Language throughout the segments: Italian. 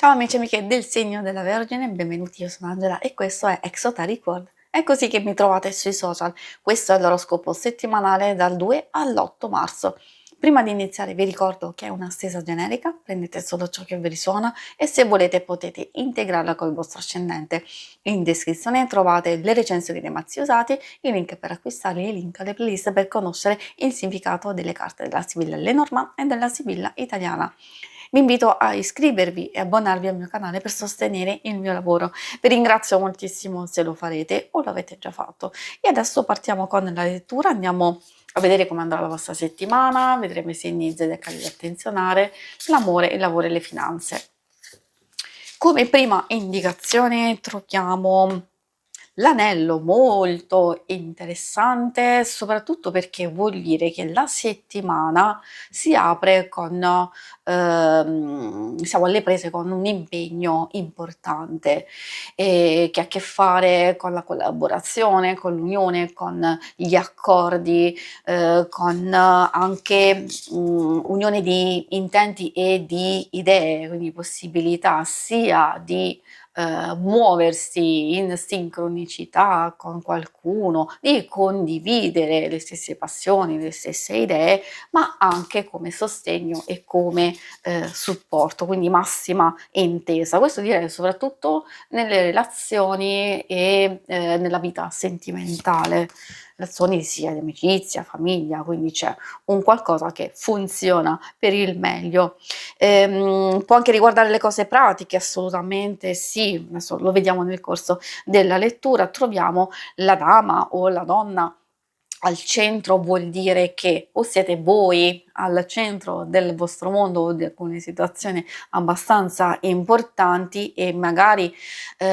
Ciao amici e amiche del segno della Vergine, benvenuti, io sono Angela e questo è Exoteric World. È così che mi trovate sui social. Questo è l'oroscopo settimanale dal 2 all'8 marzo. Prima di iniziare vi ricordo che è una stesa generica, prendete solo ciò che vi risuona e se volete potete integrarla col vostro ascendente. In descrizione trovate le recensioni dei mazzi usati, i link per acquistarli e i link alle playlist per conoscere il significato delle carte della Sibilla Lenormand e della Sibilla italiana. Vi invito a iscrivervi e abbonarvi al mio canale per sostenere il mio lavoro. Vi ringrazio moltissimo se lo farete o l'avete già fatto. E adesso partiamo con la lettura, andiamo a vedere come andrà la vostra settimana, vedremo i segni zodiacali da attenzionare, l'amore, il lavoro e le finanze. Come prima indicazione troviamo l'anello, molto interessante, soprattutto perché vuol dire che la settimana si apre con, siamo alle prese con un impegno importante, che ha a che fare con la collaborazione, con l'unione, con gli accordi, con anche unione di intenti e di idee, quindi possibilità sia di muoversi in sincronicità con qualcuno, di condividere le stesse passioni, le stesse idee, ma anche come sostegno e come supporto, quindi massima intesa. Questo direi soprattutto nelle relazioni e nella vita sentimentale, relazioni sia di amicizia, famiglia, quindi c'è un qualcosa che funziona per il meglio. Può anche riguardare le cose pratiche, assolutamente sì, adesso lo vediamo nel corso della lettura, troviamo la dama o la donna al centro, vuol dire che o siete voi al centro del vostro mondo o di alcune situazioni abbastanza importanti e magari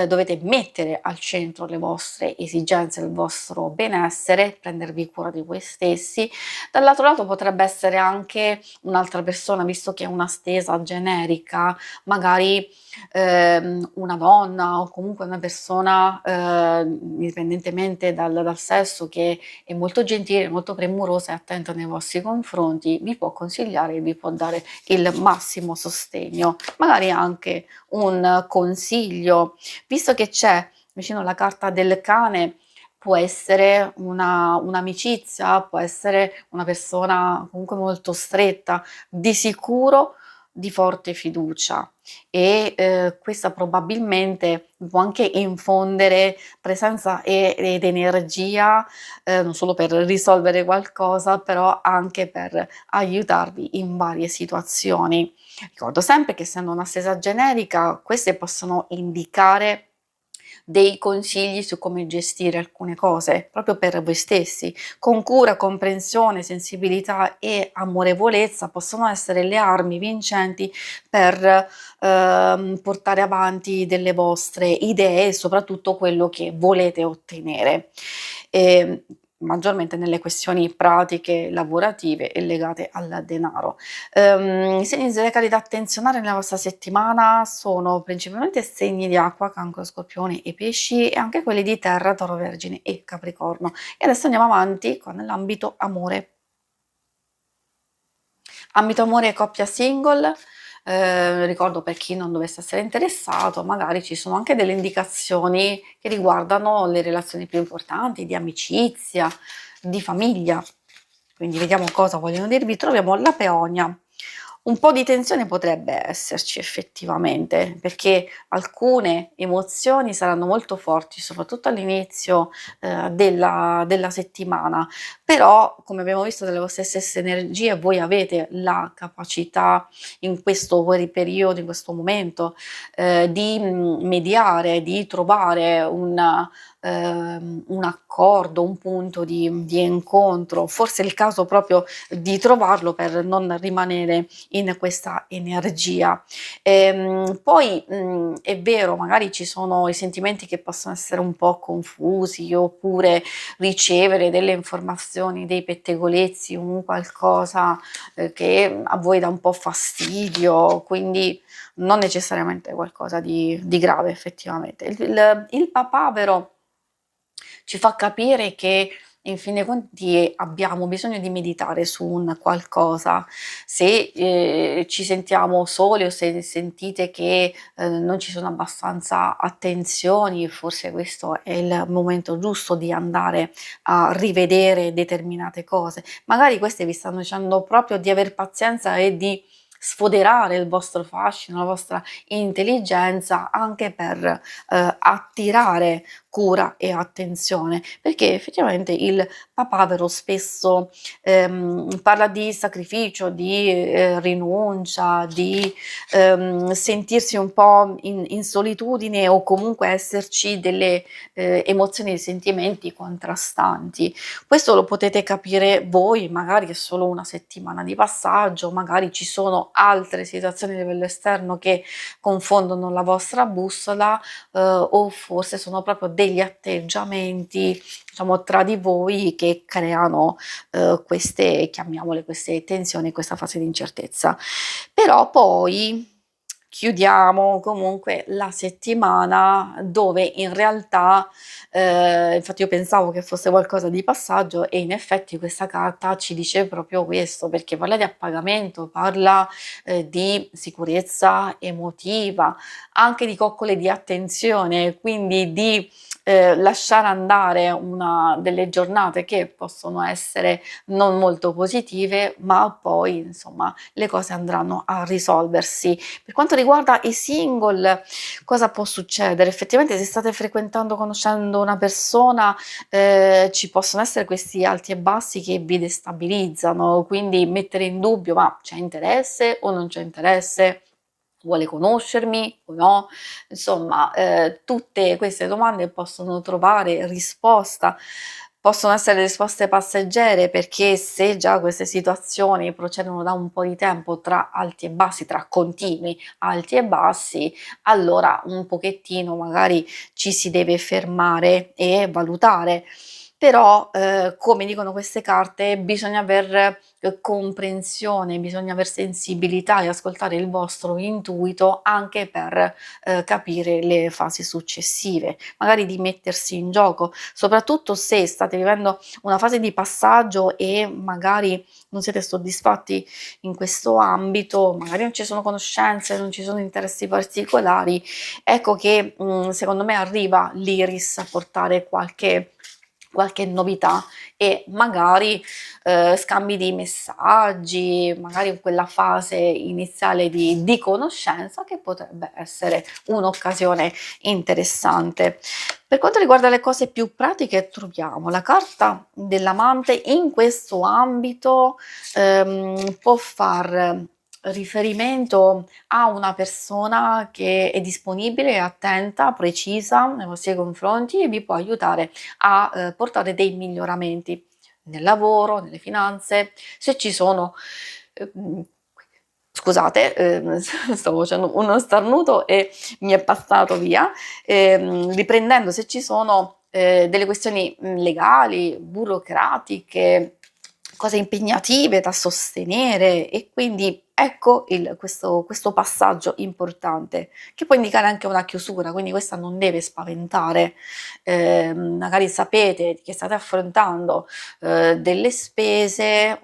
dovete mettere al centro le vostre esigenze, il vostro benessere, prendervi cura di voi stessi. Dall'altro lato potrebbe essere anche un'altra persona, visto che è una stesa generica, magari una donna o comunque una persona, indipendentemente dal sesso, che è molto gentile, molto premurosa e attenta nei vostri confronti, vi può consigliare, vi può dare il massimo sostegno, magari anche un consiglio, visto che c'è vicino la carta del cane. Può essere un'amicizia, può essere una persona comunque molto stretta, di sicuro di forte fiducia e questa probabilmente può anche infondere presenza ed energia, non solo per risolvere qualcosa, però anche per aiutarvi in varie situazioni. Ricordo sempre che essendo una stesa generica, queste possono indicare dei consigli su come gestire alcune cose, proprio per voi stessi. Con cura, comprensione, sensibilità e amorevolezza possono essere le armi vincenti per portare avanti delle vostre idee e soprattutto quello che volete ottenere. E, maggiormente nelle questioni pratiche, lavorative e legate al denaro. I segni zodiacali da attenzionare nella vostra settimana sono principalmente segni di acqua, Cancro, Scorpione e Pesci e anche quelli di terra, Toro, Vergine e Capricorno. E adesso andiamo avanti con l'ambito amore. Ambito amore e coppia single, ricordo per chi non dovesse essere interessato, magari ci sono anche delle indicazioni che riguardano le relazioni più importanti, di amicizia, di famiglia. Quindi vediamo cosa vogliono dirvi. Troviamo la peonia. Un po' di tensione potrebbe esserci effettivamente, perché alcune emozioni saranno molto forti, soprattutto all'inizio della settimana, però come abbiamo visto dalle vostre stesse energie, voi avete la capacità in questo periodo, in questo momento, di mediare, di trovare un accordo, un punto di incontro, forse è il caso proprio di trovarlo per non rimanere in questa energia. Poi è vero, magari ci sono i sentimenti che possono essere un po' confusi oppure ricevere delle informazioni, dei pettegolezzi, un qualcosa che a voi dà un po' fastidio, quindi non necessariamente qualcosa di grave effettivamente. Il papavero ci fa capire che in fin dei conti abbiamo bisogno di meditare su un qualcosa. Se, ci sentiamo soli o se sentite che, non ci sono abbastanza attenzioni, forse questo è il momento giusto di andare a rivedere determinate cose. Magari queste vi stanno dicendo proprio di aver pazienza e di sfoderare il vostro fascino, la vostra intelligenza anche per, attirare cura e attenzione, perché effettivamente il papavero spesso, parla di sacrificio, di, rinuncia, di, sentirsi un po' in solitudine o comunque esserci delle, emozioni e sentimenti contrastanti. Questo lo potete capire voi, magari è solo una settimana di passaggio, magari ci sono altre situazioni a livello esterno che confondono la vostra bussola, o forse sono proprio degli atteggiamenti, diciamo, tra di voi che creano, queste chiamiamole queste tensioni, questa fase di incertezza. Però poi chiudiamo comunque la settimana dove in realtà, infatti io pensavo che fosse qualcosa di passaggio e in effetti questa carta ci dice proprio questo, perché parla di appagamento, parla, di sicurezza emotiva, anche di coccole di attenzione, quindi di, lasciare andare una delle giornate che possono essere non molto positive, ma poi insomma le cose andranno a risolversi. Per quanto riguarda i single, cosa può succedere? Effettivamente se state frequentando, conoscendo una persona, ci possono essere questi alti e bassi che vi destabilizzano, quindi mettere in dubbio: ma c'è interesse o non c'è interesse? Vuole conoscermi o no? Insomma, tutte queste domande possono trovare risposta, possono essere risposte passeggere, perché se già queste situazioni procedono da un po' di tempo tra alti e bassi, tra continui alti e bassi, allora un pochettino magari ci si deve fermare e valutare. Però, come dicono queste carte, bisogna aver, comprensione, bisogna aver sensibilità e ascoltare il vostro intuito anche per, capire le fasi successive, magari di mettersi in gioco, soprattutto se state vivendo una fase di passaggio e magari non siete soddisfatti in questo ambito, magari non ci sono conoscenze, non ci sono interessi particolari, ecco che, secondo me arriva l'Iris a portare qualche novità e magari, scambi di messaggi, magari in quella fase iniziale di conoscenza che potrebbe essere un'occasione interessante. Per quanto riguarda le cose più pratiche troviamo la carta dell'amante in questo ambito, può far riferimento a una persona che è disponibile, è attenta, precisa nei vostri confronti e vi può aiutare a, portare dei miglioramenti nel lavoro, nelle finanze, se ci sono, ehm, scusate, stavo facendo uno starnuto e mi è passato via, riprendendo se ci sono, delle questioni, legali, burocratiche, cose impegnative da sostenere e quindi ecco questo passaggio importante, che può indicare anche una chiusura, quindi questa non deve spaventare. Magari sapete che state affrontando, delle spese,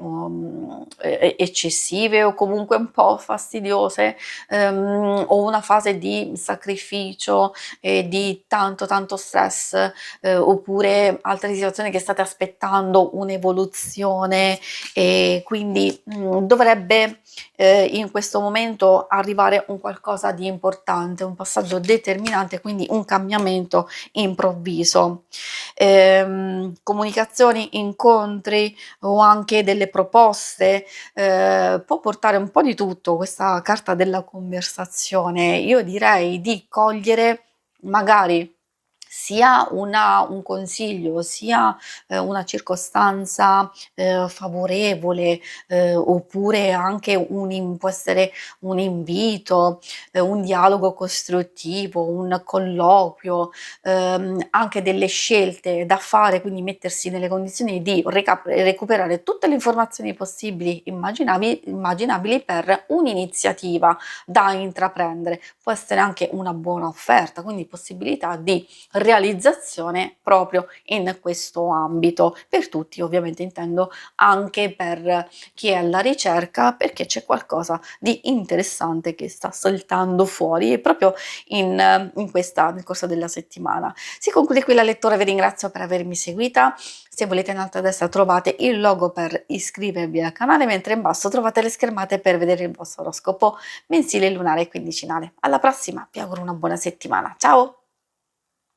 eccessive o comunque un po' fastidiose, o una fase di sacrificio e di tanto stress, oppure altre situazioni che state aspettando un'evoluzione e quindi, dovrebbe, in questo momento arrivare un qualcosa di importante, un passaggio determinante, quindi un cambiamento improvviso. Comunicazioni, incontri o anche delle proposte, può portare un po' di tutto questa carta della conversazione. Io direi di cogliere magari sia un consiglio, sia, una circostanza, favorevole, oppure anche può essere un invito, un dialogo costruttivo, un colloquio, anche delle scelte da fare, quindi mettersi nelle condizioni di recuperare tutte le informazioni possibili, immaginabili per un'iniziativa da intraprendere. Può essere anche una buona offerta, quindi possibilità di realizzazione proprio in questo ambito. Per tutti, ovviamente intendo anche per chi è alla ricerca, perché c'è qualcosa di interessante che sta saltando fuori proprio nel corso della settimana. Si conclude qui la lettura, vi ringrazio per avermi seguita. Se volete in alto a destra trovate il logo per iscrivervi al canale, mentre in basso trovate le schermate per vedere il vostro oroscopo mensile, lunare e quindicinale. Alla prossima, vi auguro una buona settimana. Ciao!